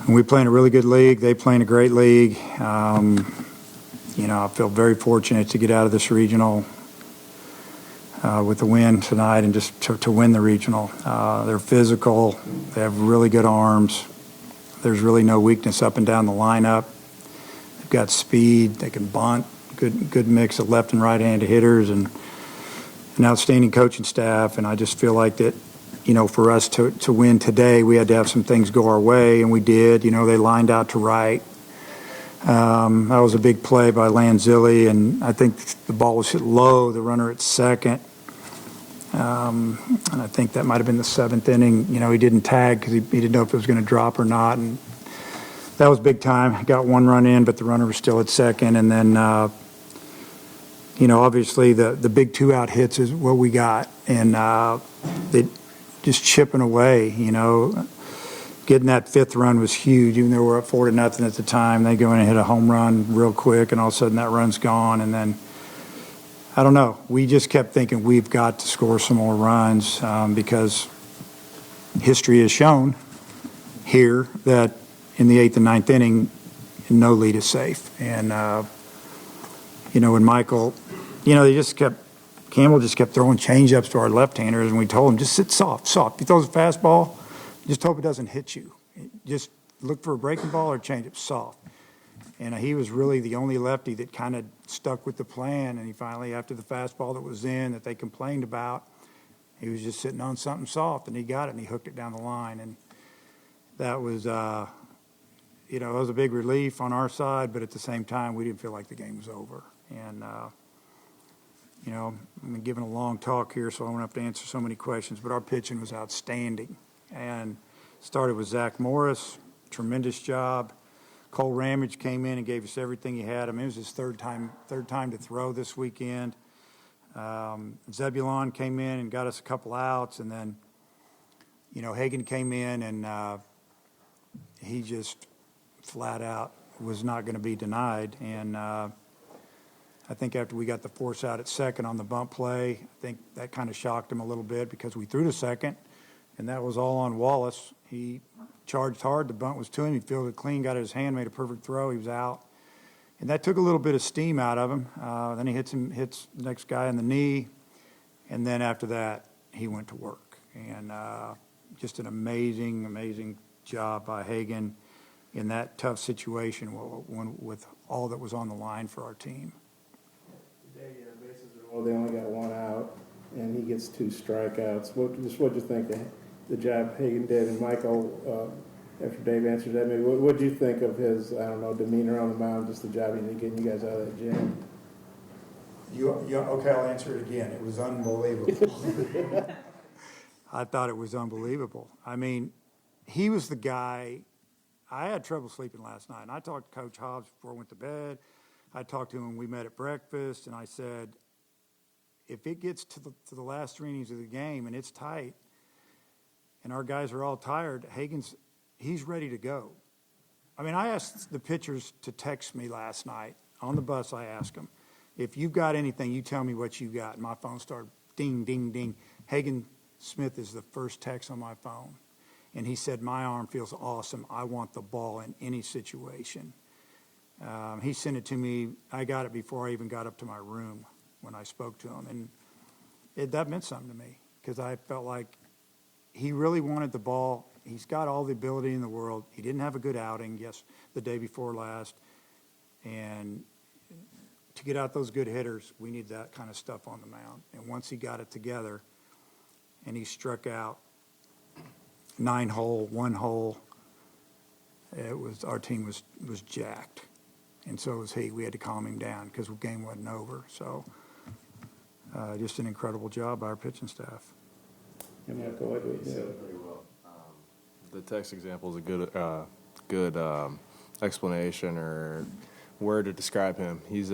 We play in a really good league. They play in a great league. I feel very fortunate to get out of this regional with the win tonight and just to win the regional. They're physical. They have really good arms. There's really no weakness up and down the lineup. They've got speed. They can bunt. Good mix of left and right-handed hitters and an outstanding coaching staff. And I just feel like that, for us to win today, we had to have some things go our way, and we did. They lined out to right. That was a big play by Lanzilli, and I think the ball was hit low, the runner at second. And I think that might have been the seventh inning. He didn't tag because he didn't know if it was going to drop or not. And that was big time. Got one run in, but the runner was still at second. And then, obviously the big two-out hits is what we got. And they just chipping away, Getting that fifth run was huge, even though we're up 4-0 at the time. They go in and hit a home run real quick, and all of a sudden that run's gone. And then, I don't know, we just kept thinking we've got to score some more runs because history has shown here that in the 8th and 9th inning, no lead is safe. And, when Michael, Campbell just kept throwing change-ups to our left-handers, and we told him, just sit soft. If he throws a fastball, just hope it doesn't hit you. Just look for a breaking ball or change it soft. And he was really the only lefty that kind of stuck with the plan. And he finally, after the fastball that was in that they complained about, he was just sitting on something soft, and he got it, and he hooked it down the line. And that was, it was a big relief on our side, but at the same time, we didn't feel like the game was over. And, I'm giving a long talk here, so I won't have to answer so many questions, but our pitching was outstanding. And started with Zach Morris, tremendous job. Cole Ramage came in and gave us everything he had. It was his third time to throw this weekend. Zebulon came in and got us a couple outs, and then, Hagen came in and he just flat out was not going to be denied. And I think after we got the force out at second on the bunt play, I think that kind of shocked him a little bit because we threw to second, and that was all on Wallace. He charged hard. The bunt was to him. He fielded clean, got his hand, made a perfect throw. He was out. And that took a little bit of steam out of him. Then he hits the next guy in the knee. And then after that, he went to work. And just an amazing, amazing job by Hagen in that tough situation with all that was on the line for our team. Today, bases are low. They only got one out, and he gets 2 strikeouts. What do you think the job Hagen did? And Michael, after Dave answered that, maybe what do you think of his, demeanor on the mound, just the job he did getting you guys out of that jam? Okay, I'll answer it again. It was unbelievable. I thought it was unbelievable. I mean, he was the guy. I had trouble sleeping last night, and I talked to Coach Hobbs before I went to bed. I talked to him when we met at breakfast, and I said, if it gets to the last 3 innings of the game and it's tight and our guys are all tired, he's ready to go. I mean, I asked the pitchers to text me last night. On the bus, I asked them, if you've got anything, you tell me what you got. And my phone started ding, ding, ding. Hagen Smith is the first text on my phone. And he said, my arm feels awesome. I want the ball in any situation. He sent it to me. I got it before I even got up to my room when I spoke to him. And that meant something to me because I felt like he really wanted the ball. He's got all the ability in the world. He didn't have a good outing, the day before last. And to get out those good hitters, we need that kind of stuff on the mound. And once he got it together and he struck out 9 hole, 1 hole, our team was jacked. And so was he. We had to calm him down because the game wasn't over. So just an incredible job by our pitching staff. And Michael, what do we do? Pretty well. The text example is a good explanation or word to describe him. He's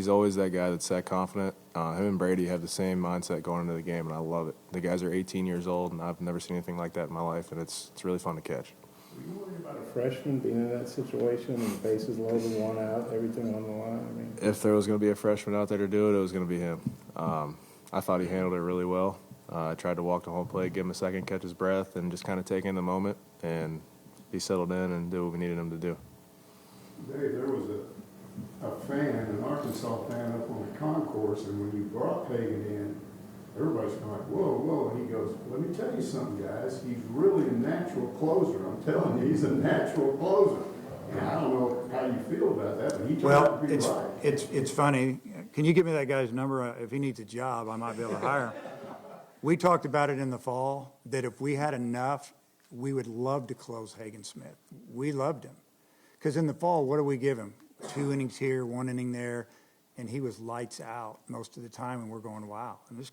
always that guy that's that confident. Him and Brady have the same mindset going into the game, and I love it. The guys are 18 years old, and I've never seen anything like that in my life, and it's really fun to catch. Were you worried about a freshman being in that situation and bases loaded, 1 out, everything on the line? If there was going to be a freshman out there to do it, it was going to be him. I thought he handled it really well. I tried to walk the home plate, give him a second, catch his breath, and just kind of take in the moment. And he settled in and did what we needed him to do. Dave, there was a fan, an Arkansas fan up on the concourse, and when you brought Hagen in, everybody's kind of like, whoa, whoa. And he goes, let me tell you something, guys. He's really a natural closer. I'm telling you, he's a natural closer. And I don't know how you feel about that, but he turned out to be right. It's funny. Can you give me that guy's number? If he needs a job, I might be able to hire him. We talked about it in the fall, that if we had enough, we would love to close Hagen Smith. We loved him. Because in the fall, what do we give him? 2 innings here, 1 inning there, and he was lights out most of the time, and we're going, wow. And this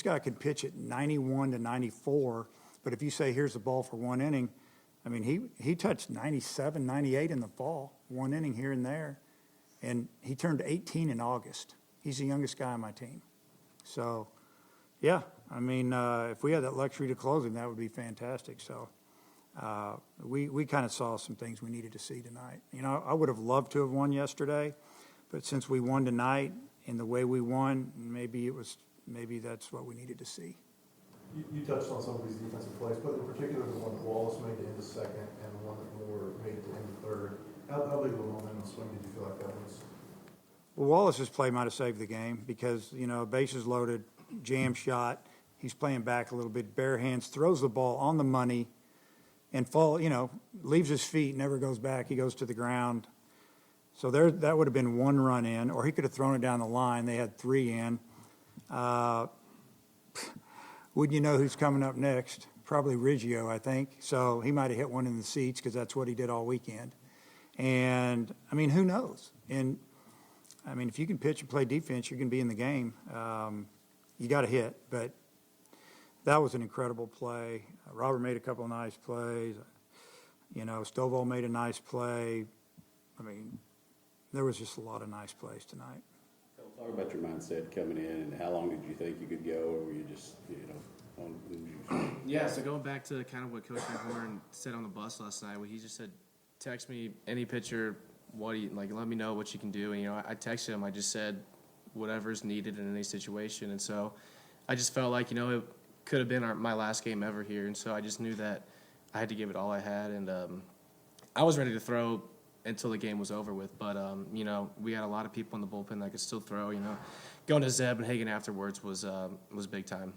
guy could pitch at 91 to 94, but if you say, here's the ball for 1 inning, I mean, he touched 97, 98 in the fall, 1 inning here and there, and he turned 18 in August. He's the youngest guy on my team. So, yeah, I mean, if we had that luxury to close him, that would be fantastic. So we kind of saw some things we needed to see tonight. You know, I would have loved to have won yesterday, but since we won tonight and the way we won, maybe that's what we needed to see. You touched on some of these defensive plays, but in particular the one that Wallace made to end the second and the one that Moore made to end the third. How big of a momentum swing did you feel like that was? Well, Wallace's play might have saved the game because, you know, bases loaded, jam shot. He's playing back a little bit, bare hands, throws the ball on the money and leaves his feet, never goes back. He goes to the ground. So that would have been 1 run in, or he could have thrown it down the line. They had 3 in. Wouldn't you know who's coming up next? Probably Riggio, I think. So he might have hit one in the seats because that's what he did all weekend. And, I mean, who knows? And, I mean, if you can pitch and play defense, you can be in the game. You got to hit. But that was an incredible play. Robert made a couple of nice plays. You know, Stovall made a nice play. I mean, there was just a lot of nice plays tonight. Talk about your mindset coming in, and how long did you think you could go, or were you just, Yeah, so going back to kind of what Coach McHorn said on the bus last night, he just said, text me any pitcher, let me know what you can do. And, I texted him, I just said whatever's needed in any situation. And so I just felt like, it could have been my last game ever here. And so I just knew that I had to give it all I had. And I was ready to throw until the game was over with. But, we had a lot of people in the bullpen that could still throw, Going to Zeb and Hagen afterwards was big time.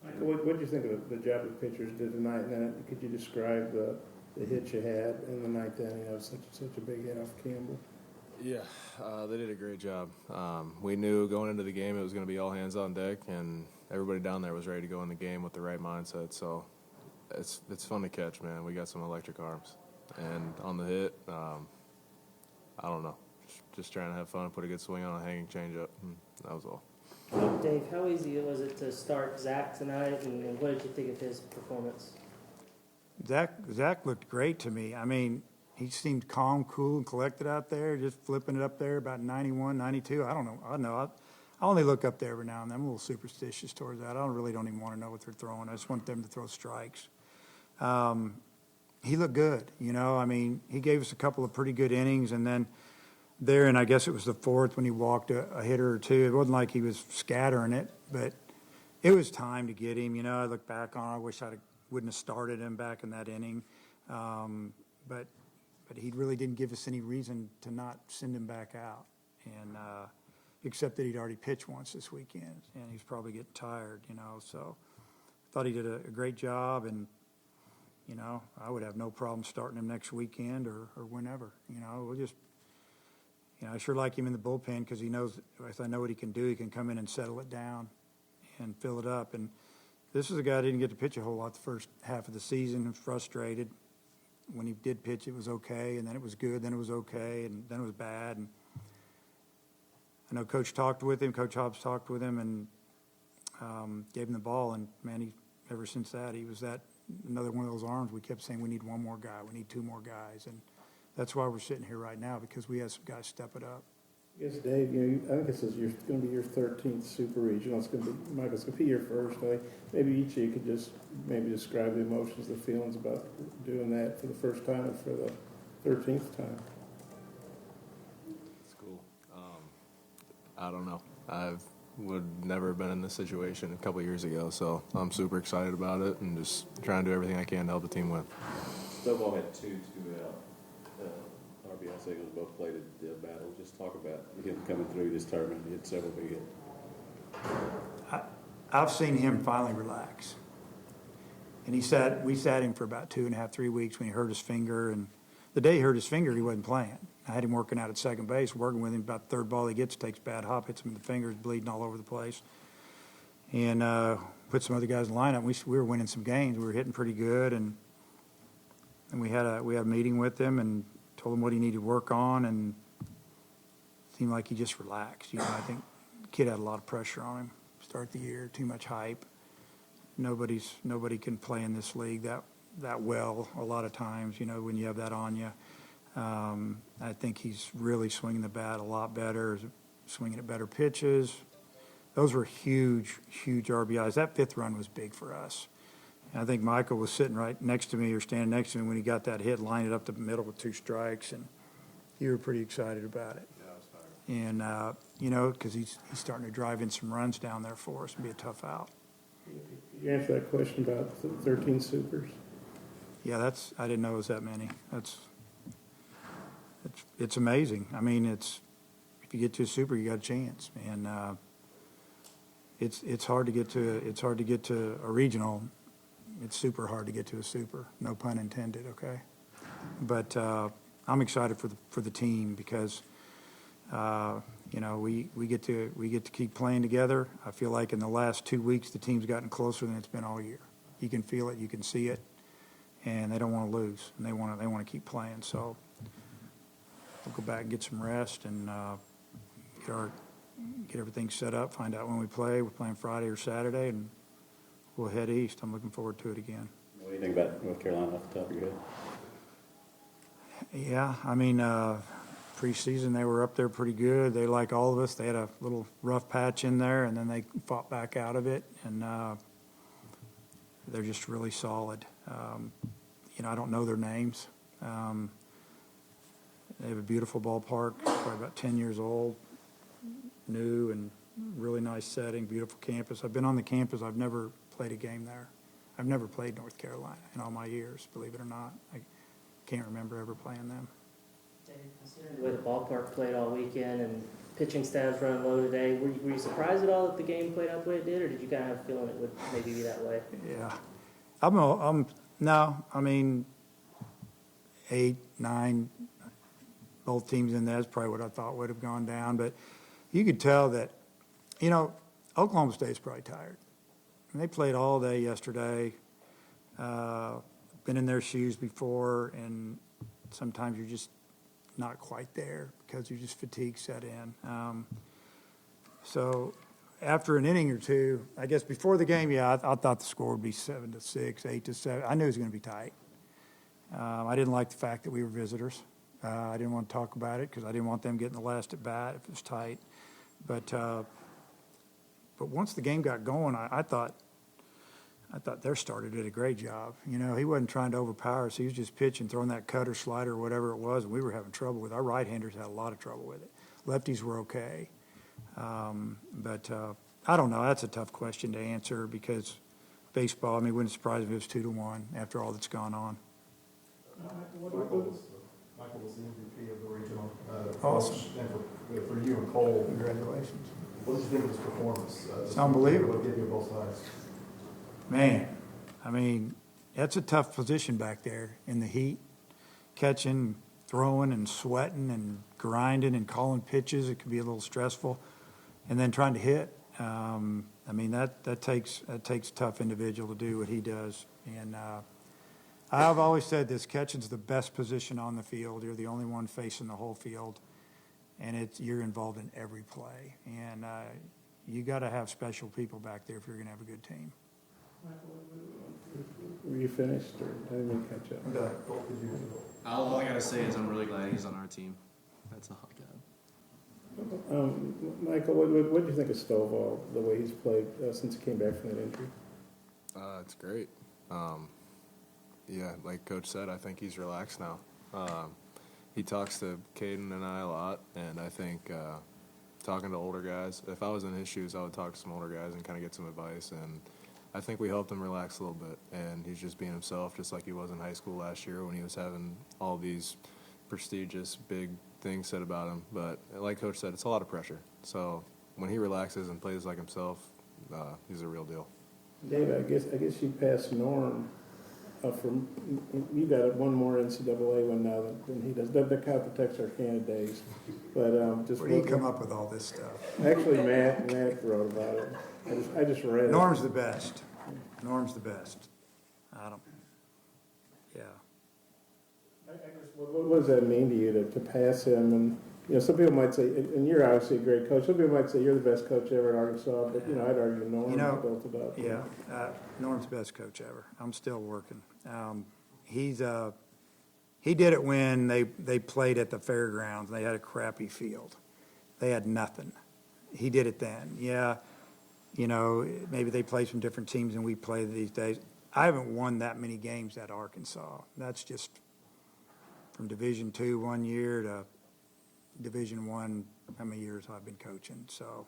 Michael, what did you think of the job the pitchers did tonight? And then could you describe the hit you had in the ninth inning? That was such a big hit off Campbell. Yeah, they did a great job. We knew going into the game it was going to be all hands on deck, and everybody down there was ready to go in the game with the right mindset. So it's fun to catch, man. We got some electric arms. And on the hit, I don't know, just trying to have fun and put a good swing on a hanging changeup. That was all. Dave, how easy was it to start Zach tonight, and what did you think of his performance? Zach looked great to me. I mean, he seemed calm, cool, and collected out there, just flipping it up there about 91, 92. I don't know. I only look up there every now and then. I'm a little superstitious towards that. I don't even want to know what they're throwing. I just want them to throw strikes. He looked good, I mean, he gave us a couple of pretty good innings, and then there, and I guess it was the fourth when he walked a hitter or two. It wasn't like he was scattering it, but it was time to get him. I look back on it. I wish I wouldn't have started him back in that inning. But he really didn't give us any reason to not send him back out, and except that he'd already pitched once this weekend, and he's probably getting tired, So I thought he did a great job, and, I would have no problem starting him next weekend or whenever. We'll just – I sure like him in the bullpen because he knows, if I know what he can do, he can come in and settle it down and fill it up. And this is a guy that didn't get to pitch a whole lot the first half of the season, was frustrated. When he did pitch, it was okay, and then it was good, then it was okay, and then it was bad. And I know Coach talked with him, Coach Hobbs talked with him, and gave him the ball. And, man, ever since that, he was another one of those arms. We kept saying we need one more guy, we need 2 more guys. And that's why we're sitting here right now, because we had some guys step it up. Yes, Dave, I think this is going to be your 13th Super Regional. It's going to be, Michael, it's going to be your first. Maybe each of you could just maybe describe the emotions, the feelings about doing that for the first time and for the 13th time. It's cool. I don't know. I would never have been in this situation a couple of years ago, so I'm super excited about it and just trying to do everything I can to help the team win. Stovall had two RBI singles, both played at the battle. Just talk about him coming through this tournament. He had several big hits. I've seen him finally relax. And we sat him for about 2.5, 3 weeks when he hurt his finger. And the day he hurt his finger, he wasn't playing. I had him working out at second base, working with him. About the third ball he gets, takes a bad hop, hits him in the fingers, bleeding all over the place. And put some other guys in the lineup. We were winning some games. We were hitting pretty good. And we had a meeting with him and told him what he needed to work on. And it seemed like he just relaxed. I think the kid had a lot of pressure on him. Start the year, too much hype. Nobody can play in this league that well a lot of times, when you have that on you. I think he's really swinging the bat a lot better, swinging at better pitches. Those were huge, huge RBIs. That fifth run was big for us. And I think Michael was sitting right next to me or standing next to me when he got that hit, lined it up the middle with 2 strikes, and you were pretty excited about it. Yeah, I was tired. And, because he's starting to drive in some runs down there for us and be a tough out. You answer that question about 13 supers? Yeah, I didn't know it was that many. It's amazing. I mean, if you get to a super, you got a chance, and it's hard to get to a regional. It's super hard to get to a super. No pun intended. Okay, but I'm excited for the team because we get to keep playing together. I feel like in the last 2 weeks the team's gotten closer than it's been all year. You can feel it, you can see it, and they don't want to lose, and they want to keep playing. So we'll go back and get some rest and get everything set up. Find out when we play. We're playing Friday or Saturday, and we'll head east. I'm looking forward to it again. What do you think about North Carolina off the top of your head? Yeah, I mean, preseason they were up there pretty good. They, like all of us, they had a little rough patch in there, and then they fought back out of it, and they're just really solid. I don't know their names. They have a beautiful ballpark, probably about 10 years old, new and really nice setting, beautiful campus. I've been on the campus. I've never played a game there. I've never played North Carolina in all my years, believe it or not. I can't remember ever playing them. Considering the way the ballpark played all weekend and pitching staffs running low today, were you surprised at all that the game played out the way it did, or did you kind of have a feeling it would maybe be that way? Yeah. No, I mean, 8, 9, both teams in there is probably what I thought would have gone down. But you could tell that, Oklahoma State's probably tired. And they played all day yesterday, been in their shoes before, and sometimes you're just not quite there because you're just fatigue set in. So after an inning or two, I guess before the game, I thought the score would be 7-6, 8-7. I knew it was going to be tight. I didn't like the fact that we were visitors. I didn't want to talk about it because I didn't want them getting the last at bat if it was tight. But once the game got going, I thought their starter did a great job. He wasn't trying to overpower us. He was just pitching, throwing that cutter, slider, whatever it was, and we were having trouble with it. Our right-handers had a lot of trouble with it. Lefties were okay. But I don't know. That's a tough question to answer because baseball, it wouldn't surprise me if it was 2-1 after all that's gone on. Michael was the MVP of the regional. Awesome. And for you and Cole, Congratulations. what did you think of his performance? It's unbelievable. What did you give you both sides? Man, that's a tough position back there in the heat, catching, throwing, and sweating, and grinding, and calling pitches. It can be a little stressful, and then trying to hit. That takes a tough individual to do what he does. And I've always said this: catching's the best position on the field. You're the only one facing the whole field, and you're involved in every play. And you got to have special people back there if you're going to have a good team. Were you finished, or I didn't catch up? All I gotta say is I'm really glad he's on our team. That's all I got. Michael, what do you think of Stovall, the way he's played since he came back from that injury? It's great. Yeah, like Coach said, I think he's relaxed now. He talks to Caden and I a lot, and I think talking to older guys, if I was in his shoes, I would talk to some older guys and kind of get some advice. And I think we helped him relax a little bit, and he's just being himself, just like he was in high school last year when he was having all these prestigious, big things said about him. But like Coach said, it's a lot of pressure. So when he relaxes and plays like himself, he's a real deal. Dave, I guess you passed Norm from, you got one more NCAA one now than he does. That kind of protects our candidates. But just Where do you come up with all this stuff? actually, Matt wrote about it. I just read it. Norm's the best. Norm's the best. I don't, yeah. I guess, what does that mean to you to pass him? And some people might say, and you're obviously a great coach. Some people might say you're the best coach ever in Arkansas, but I'd argue Norm built it up. Yeah, Norm's the best coach ever. I'm still working. He did it when they played at the fairgrounds and they had a crappy field. They had nothing. He did it then. Yeah, maybe they play some different teams than we play these days. I haven't won that many games at Arkansas. That's just from Division II 1 year to Division I, how many years I've been coaching. So,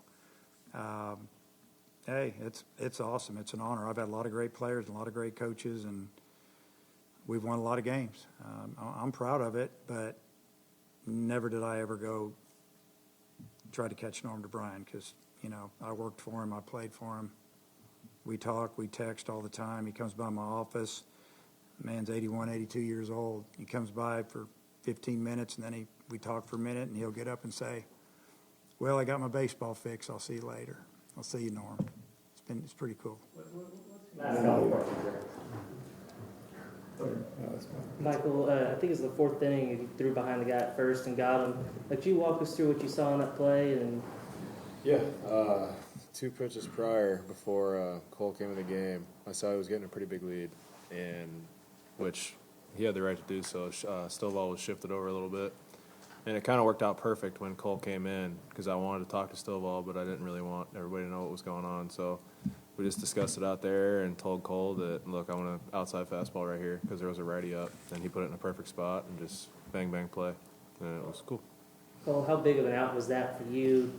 hey, it's awesome. It's an honor. I've had a lot of great players and a lot of great coaches, and we've won a lot of games. I'm proud of it, but never did I ever go try to catch Norm DeBryan because, I worked for him. I played for him. We talk, we text all the time. He comes by my office. Man's 81, 82 years old. He comes by for 15 minutes, and then we talk for a minute, and he'll get up and say, well, I got my baseball fix. I'll see you later. I'll see you, Norm. It's pretty cool. Michael, I think it's the fourth inning. You threw behind the guy at first and got him. Could you walk us through what you saw in that play? And Yeah, 2 pitches prior, before Cole came in the game, I saw he was getting a pretty big lead, and which he had the right to do so. Stovall was shifted over a little bit, and it kind of worked out perfect when Cole came in because I wanted to talk to Stovall, but I didn't really want everybody to know what was going on. So we just discussed it out there and told Cole that, look, I want an outside fastball right here because there was a righty up, and he put it in a perfect spot and just bang, bang play, and it was cool. Cole, how big of an out was that for you?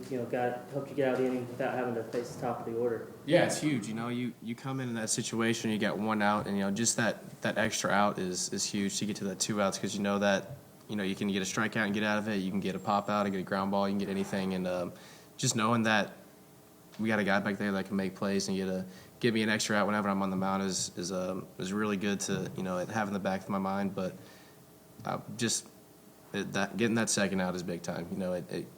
Helped you get out of the inning without having to face the top of the order. Yeah, it's huge. You come in that situation, you get 1 out, and just that extra out is huge to get to that 2 outs because that you can get a strikeout and get out of it. You can get a pop out and get a ground ball. You can get anything, and just knowing that we got a guy back there that can make plays and give me an extra out whenever I'm on the mound is really good to have in the back of my mind. But getting that second out is big time.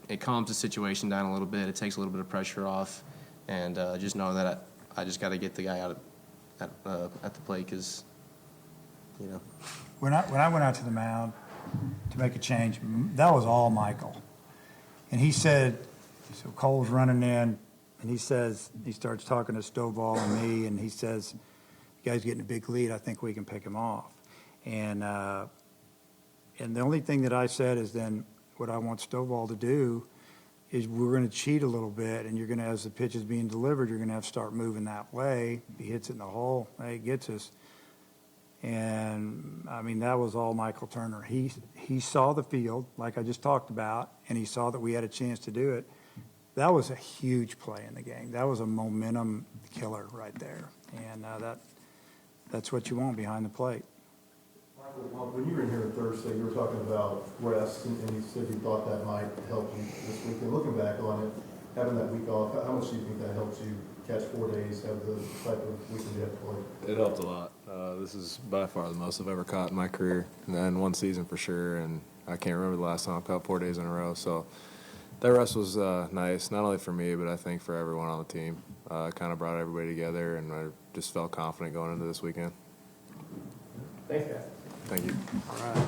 It calms the situation down a little bit. It takes a little bit of pressure off, and just knowing that I just got to get the guy out at the plate because, When I went out to the mound to make a change, that was all Michael. And he said, so Cole's running in, and he starts talking to Stovall and me, and he says, the guy's getting a big lead. I think we can pick him off. And the only thing that I said is then what I want Stovall to do is we're going to cheat a little bit, and you're going to, as the pitch is being delivered, you're going to have to start moving that way. If he hits it in the hole, hey, it gets us. And, that was all Michael Turner. He saw the field, like I just talked about, and he saw that we had a chance to do it. That was a huge play in the game. That was a momentum killer right there. And that's what you want behind the plate. Michael, when you were in here Thursday, you were talking about rest, and you said you thought that might help you this week. And looking back on it, having that week off, how much do you think that helps you catch 4 days, have the type of weekend you have to play? It helped a lot. This is by far the most I've ever caught in my career, and 1 season for sure. And I can't remember the last time I caught 4 days in a row. So that rest was nice, not only for me, but I think for everyone on the team. Kind of brought everybody together, and I just felt confident going into this weekend. Thanks, guys. Thank you. All right.